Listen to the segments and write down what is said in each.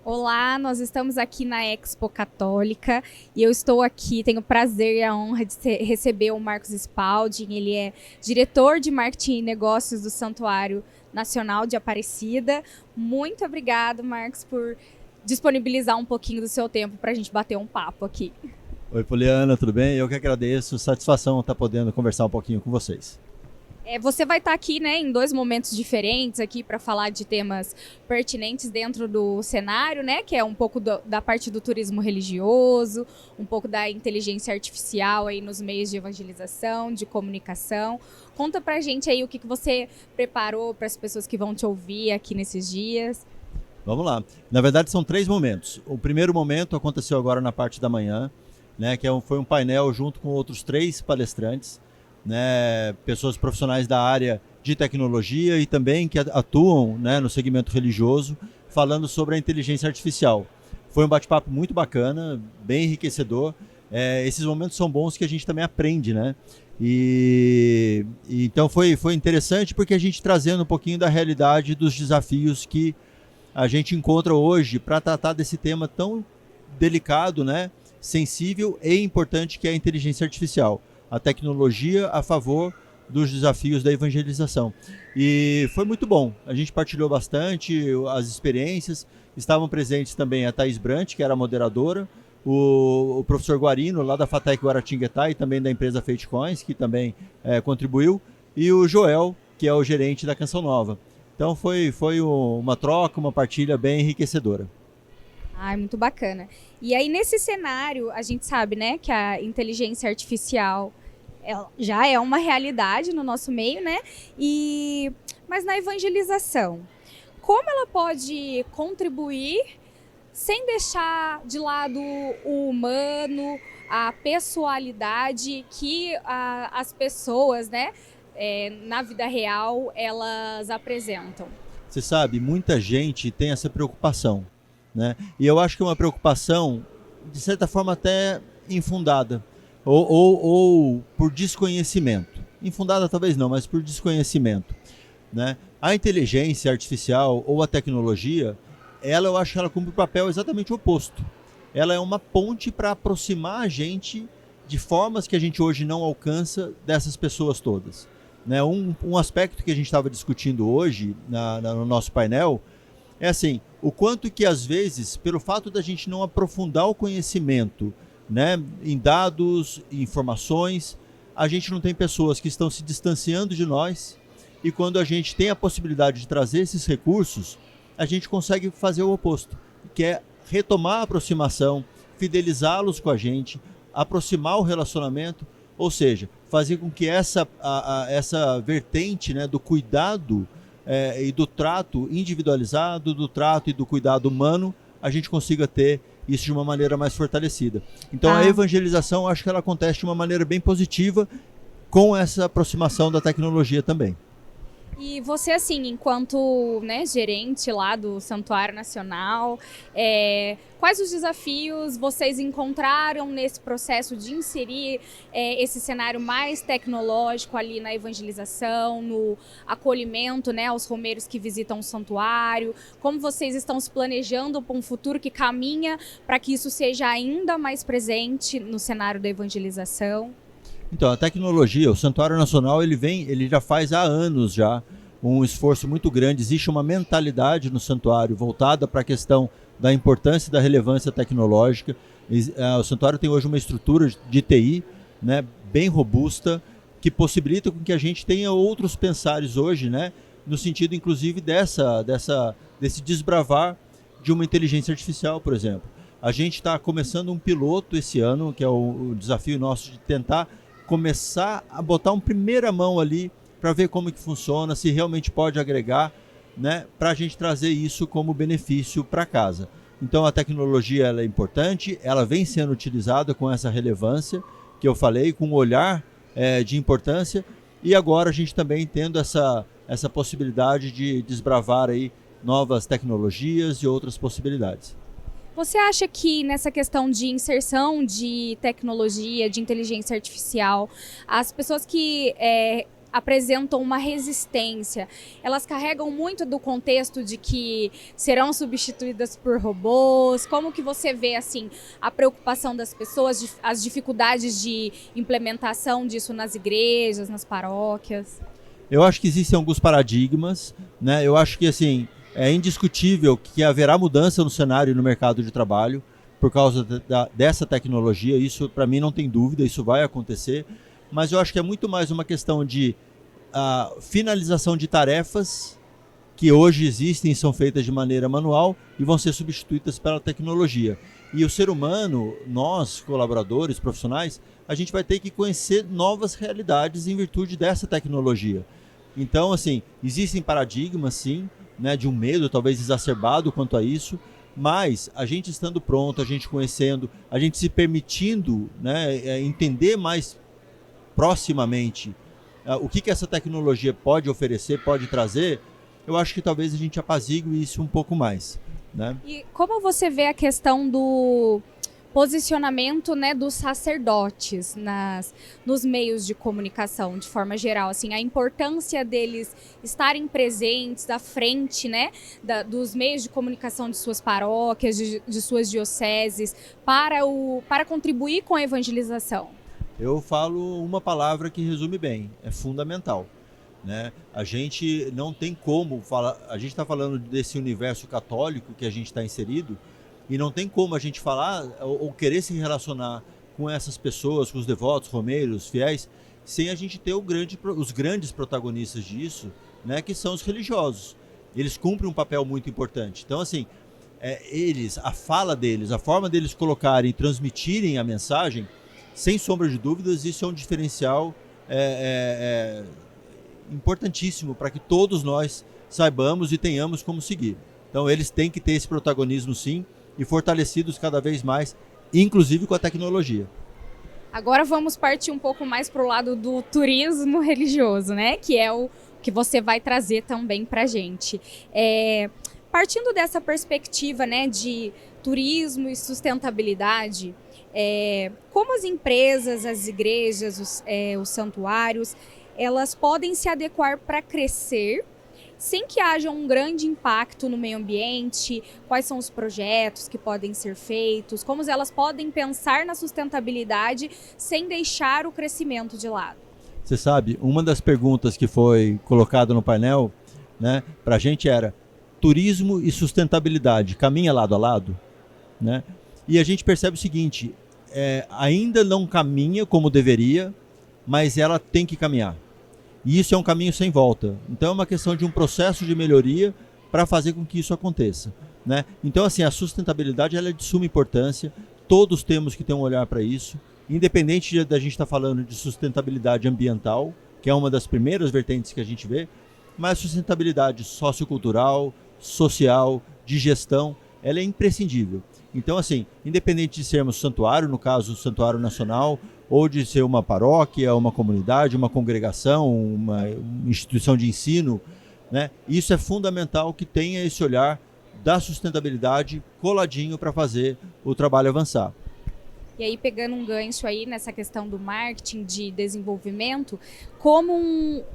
Olá, nós estamos aqui na Expo Católica e eu estou aqui, tenho o prazer e a honra de receber o Marcos Spalding. Ele é diretor de marketing e negócios do Santuário Nacional de Aparecida. Muito obrigado, Marcos, por disponibilizar um pouquinho do seu tempo para a gente bater um papo aqui. Oi, Poliana, tudo bem? Eu que agradeço, satisfação estar podendo conversar um pouquinho com vocês. Você vai estar aqui, né, em dois momentos diferentes aqui para falar de temas pertinentes dentro do cenário, né, que é um pouco da parte do turismo religioso, um pouco da inteligência artificial aí nos meios de evangelização, de comunicação. Conta pra gente aí o que você preparou para as pessoas que vão te ouvir aqui nesses dias. Vamos lá. Na verdade, são 3 momentos. O primeiro momento aconteceu agora na parte da manhã, né, que foi um painel junto com outros 3 palestrantes, né, pessoas profissionais da área de tecnologia e também que atuam, né, no segmento religioso, falando sobre a inteligência artificial. Foi um bate-papo muito bacana, bem enriquecedor. Esses momentos são bons que a gente também aprende, né? Então foi interessante porque a gente trazendo um pouquinho da realidade dos desafios que a gente encontra hoje para tratar desse tema tão delicado, né, sensível e importante que é a inteligência artificial. A tecnologia a favor dos desafios da evangelização. E foi muito bom. A gente partilhou bastante as experiências. Estavam presentes também a Thaís Brant, que era a moderadora, o professor Guarino, lá da FATEC Guaratinguetá e também da empresa Fate Coins, que também contribuiu, e o Joel, que é o gerente da Canção Nova. Então foi uma troca, uma partilha bem enriquecedora. Ai, muito bacana. E aí, nesse cenário, a gente sabe, né, que a inteligência artificial já é uma realidade no nosso meio, né? Mas na evangelização, como ela pode contribuir sem deixar de lado o humano, a pessoalidade que as pessoas, né, na vida real, elas apresentam? Você sabe, muita gente tem essa preocupação, né? E eu acho que é uma preocupação, de certa forma, até infundada, ou por desconhecimento. Infundada talvez não, mas por desconhecimento, né? A inteligência artificial ou a tecnologia, eu acho que ela cumpre o papel exatamente oposto. Ela é uma ponte para aproximar a gente de formas que a gente hoje não alcança dessas pessoas todas. Né? Um aspecto que a gente estava discutindo hoje no nosso painel é assim, o quanto que às vezes, pelo fato da gente não aprofundar o conhecimento, né, em dados, em informações, a gente não tem pessoas que estão se distanciando de nós, e quando a gente tem a possibilidade de trazer esses recursos, a gente consegue fazer o oposto, que é retomar a aproximação, fidelizá-los com a gente, aproximar o relacionamento, ou seja, fazer com que essa vertente, né, do cuidado e do trato individualizado, do trato e do cuidado humano, a gente consiga ter isso de uma maneira mais fortalecida. Então a evangelização, acho que ela acontece de uma maneira bem positiva com essa aproximação da tecnologia também. E você, assim, enquanto, né, gerente lá do Santuário Nacional, quais os desafios vocês encontraram nesse processo de inserir esse cenário mais tecnológico ali na evangelização, no acolhimento, né, aos romeiros que visitam o santuário? Como vocês estão se planejando para um futuro que caminha para que isso seja ainda mais presente no cenário da evangelização? Então, a tecnologia, o Santuário Nacional, ele já faz há anos já um esforço muito grande. Existe uma mentalidade no santuário voltada para a questão da importância e da relevância tecnológica. O santuário tem hoje uma estrutura de TI, né, bem robusta, que possibilita com que a gente tenha outros pensares hoje, né, no sentido inclusive desse desbravar de uma inteligência artificial, por exemplo. A gente está começando um piloto esse ano, que é o desafio nosso de tentar começar a botar uma primeira mão ali para ver como que funciona, se realmente pode agregar, né, para a gente trazer isso como benefício para casa. Então a tecnologia ela é importante, ela vem sendo utilizada com essa relevância que eu falei, com um olhar de importância, e agora a gente também tendo essa possibilidade de desbravar aí novas tecnologias e outras possibilidades. Você acha que nessa questão de inserção de tecnologia, de inteligência artificial, as pessoas que apresentam uma resistência, elas carregam muito do contexto de que serão substituídas por robôs? Como que você vê assim a preocupação das pessoas, as dificuldades de implementação disso nas igrejas, nas paróquias? Eu acho que existem alguns paradigmas, né? Eu acho que assim é indiscutível que haverá mudança no cenário e no mercado de trabalho por causa dessa tecnologia. Isso, para mim, não tem dúvida, isso vai acontecer. Mas eu acho que é muito mais uma questão de finalização de tarefas que hoje existem e são feitas de maneira manual e vão ser substituídas pela tecnologia. E o ser humano, nós, colaboradores, profissionais, a gente vai ter que conhecer novas realidades em virtude dessa tecnologia. Então, assim, existem paradigmas, sim, né, de um medo talvez exacerbado quanto a isso, mas a gente estando pronto, a gente conhecendo, a gente se permitindo, né, entender mais proximamente o que essa tecnologia pode oferecer, pode trazer, eu acho que talvez a gente apazigue isso um pouco mais, né? E como você vê a questão do posicionamento, né, dos sacerdotes nos meios de comunicação, de forma geral, assim, a importância deles estarem presentes à frente, né, dos meios de comunicação de suas paróquias, de suas dioceses, para contribuir com a evangelização? Eu falo uma palavra que resume bem, é fundamental, né? A gente não tem como falar, a gente está falando desse universo católico que a gente está inserido, e não tem como a gente falar ou querer se relacionar com essas pessoas, com os devotos, romeiros, fiéis, sem a gente ter os grandes protagonistas disso, né, que são os religiosos. Eles cumprem um papel muito importante. Então, assim, a fala deles, a forma deles colocarem e transmitirem a mensagem, sem sombra de dúvidas, isso é um diferencial importantíssimo para que todos nós saibamos e tenhamos como seguir. Então, eles têm que ter esse protagonismo, sim, e fortalecidos cada vez mais, inclusive com a tecnologia. Agora vamos partir um pouco mais para o lado do turismo religioso, né? Que é o que você vai trazer também para a gente. Partindo dessa perspectiva, né, de turismo e sustentabilidade, como as empresas, as igrejas, os santuários, elas podem se adequar para crescer sem que haja um grande impacto no meio ambiente? Quais são os projetos que podem ser feitos? Como elas podem pensar na sustentabilidade sem deixar o crescimento de lado? Você sabe, uma das perguntas que foi colocada no painel, né, para a gente era: turismo e sustentabilidade caminha lado a lado? Né? E a gente percebe o seguinte, ainda não caminha como deveria, mas ela tem que caminhar. E isso é um caminho sem volta. Então é uma questão de um processo de melhoria para fazer com que isso aconteça, né? Então, assim, a sustentabilidade ela é de suma importância. Todos temos que ter um olhar para isso, independente da gente estar falando de sustentabilidade ambiental, que é uma das primeiras vertentes que a gente vê, mas sustentabilidade sociocultural, social, de gestão, ela é imprescindível. Então, assim, independente de sermos santuário, no caso o Santuário Nacional, ou de ser uma paróquia, uma comunidade, uma congregação, uma instituição de ensino, né? Isso é fundamental que tenha esse olhar da sustentabilidade coladinho para fazer o trabalho avançar. E aí, pegando um gancho aí nessa questão do marketing, de desenvolvimento, com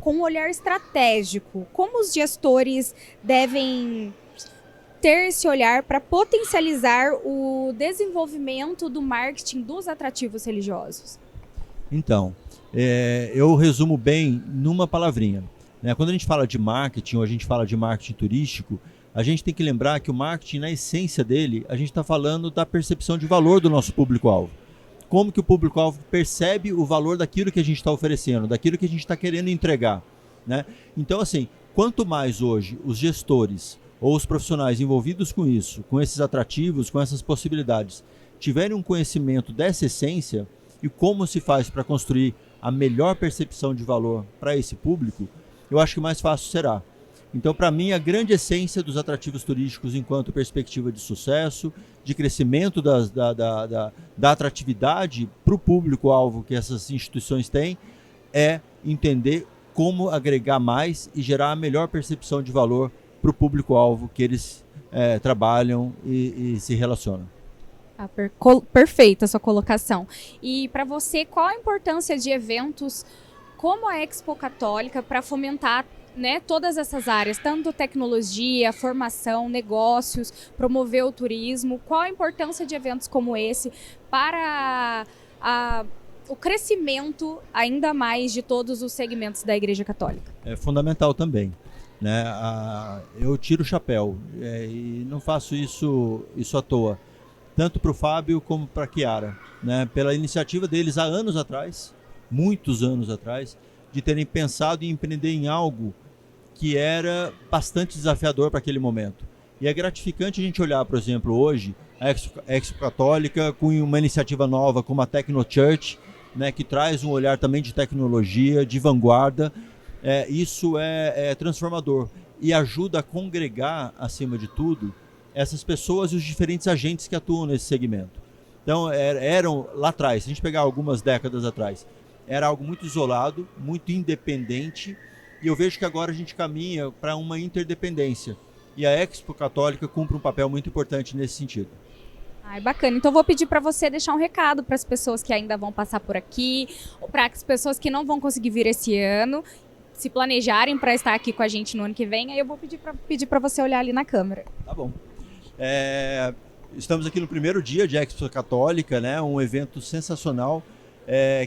um olhar estratégico, como os gestores devem ter esse olhar para potencializar o desenvolvimento do marketing dos atrativos religiosos? Então, eu resumo bem numa palavrinha, né? Quando a gente fala de marketing ou a gente fala de marketing turístico, a gente tem que lembrar que o marketing, na essência dele, a gente está falando da percepção de valor do nosso público-alvo. Como que o público-alvo percebe o valor daquilo que a gente está oferecendo, daquilo que a gente está querendo entregar, né? Então, assim, quanto mais hoje os gestores ou os profissionais envolvidos com isso, com esses atrativos, com essas possibilidades, tiverem um conhecimento dessa essência e como se faz para construir a melhor percepção de valor para esse público, eu acho que mais fácil será. Então, para mim, a grande essência dos atrativos turísticos enquanto perspectiva de sucesso, de crescimento da atratividade para o público-alvo que essas instituições têm, é entender como agregar mais e gerar a melhor percepção de valor para o público-alvo que eles trabalham e se relacionam. Perfeita a sua colocação. E para você, qual a importância de eventos como a Expo Católica para fomentar, né, todas essas áreas, tanto tecnologia, formação, negócios, promover o turismo. Qual a importância de eventos como esse para o crescimento ainda mais de todos os segmentos da Igreja Católica? É fundamental também, né? Eu tiro o chapéu e não faço isso à toa, tanto para o Fábio como para a Chiara, né? Pela iniciativa deles há anos atrás, muitos anos atrás, de terem pensado em empreender em algo que era bastante desafiador para aquele momento. E é gratificante a gente olhar, por exemplo, hoje, a Expo Católica com uma iniciativa nova como a Techno Church, né, que traz um olhar também de tecnologia, de vanguarda. Isso é transformador e ajuda a congregar, acima de tudo, essas pessoas e os diferentes agentes que atuam nesse segmento. Então, eram lá atrás, se a gente pegar algumas décadas atrás, era algo muito isolado, muito independente, e eu vejo que agora a gente caminha para uma interdependência. E a Expo Católica cumpre um papel muito importante nesse sentido. Ai, bacana. Então vou pedir para você deixar um recado para as pessoas que ainda vão passar por aqui, ou para as pessoas que não vão conseguir vir esse ano, se planejarem para estar aqui com a gente no ano que vem. Aí eu vou pedir para você olhar ali na câmera. Tá bom. Estamos aqui no primeiro dia de Expo Católica, né? Um evento sensacional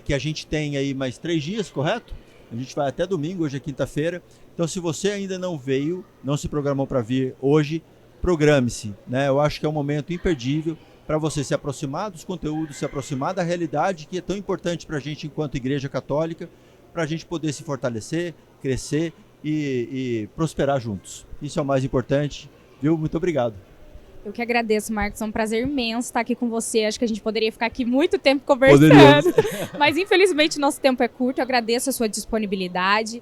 que a gente tem aí mais 3 dias, correto? A gente vai até domingo, hoje é quinta-feira. Então, se você ainda não veio, não se programou para vir hoje, programe-se, né? Eu acho que é um momento imperdível para você se aproximar dos conteúdos, se aproximar da realidade que é tão importante para a gente enquanto Igreja Católica, para a gente poder se fortalecer, crescer e prosperar juntos. Isso é o mais importante, viu? Muito obrigado. Eu que agradeço, Marcos. É um prazer imenso estar aqui com você. Acho que a gente poderia ficar aqui muito tempo conversando. Mas, infelizmente, nosso tempo é curto. Eu agradeço a sua disponibilidade.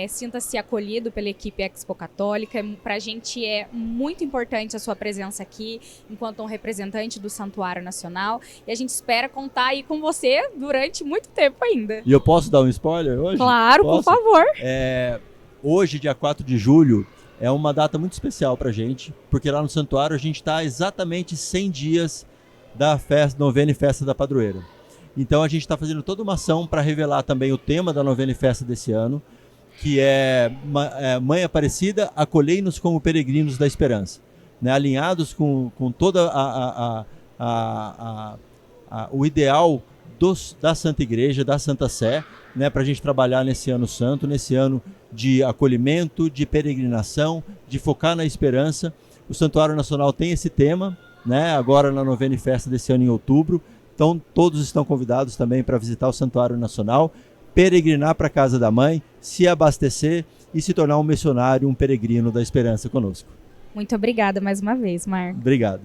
Sinta-se acolhido pela equipe Expo Católica. Para a gente é muito importante a sua presença aqui, enquanto um representante do Santuário Nacional. E a gente espera contar aí com você durante muito tempo ainda. E eu posso dar um spoiler hoje? Claro, posso? Por favor. Hoje, dia 4 de julho, é uma data muito especial para a gente, porque lá no Santuário a gente está exatamente 100 dias da novena e festa da padroeira. Então a gente está fazendo toda uma ação para revelar também o tema da novena e festa desse ano, que é Mãe Aparecida, acolhei-nos como peregrinos da esperança, né? Alinhados com toda o ideal da Santa Igreja, da Santa Sé, né, para a gente trabalhar nesse ano santo, nesse ano de acolhimento, de peregrinação, de focar na esperança. O Santuário Nacional tem esse tema, né, agora na novena e festa desse ano em outubro. Então todos estão convidados também para visitar o Santuário Nacional, peregrinar para a Casa da Mãe, se abastecer e se tornar um missionário, um peregrino da esperança conosco. Muito obrigada mais uma vez, Marcos. Obrigado.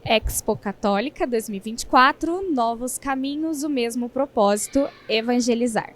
Expo Católica 2024, novos caminhos, o mesmo propósito, evangelizar.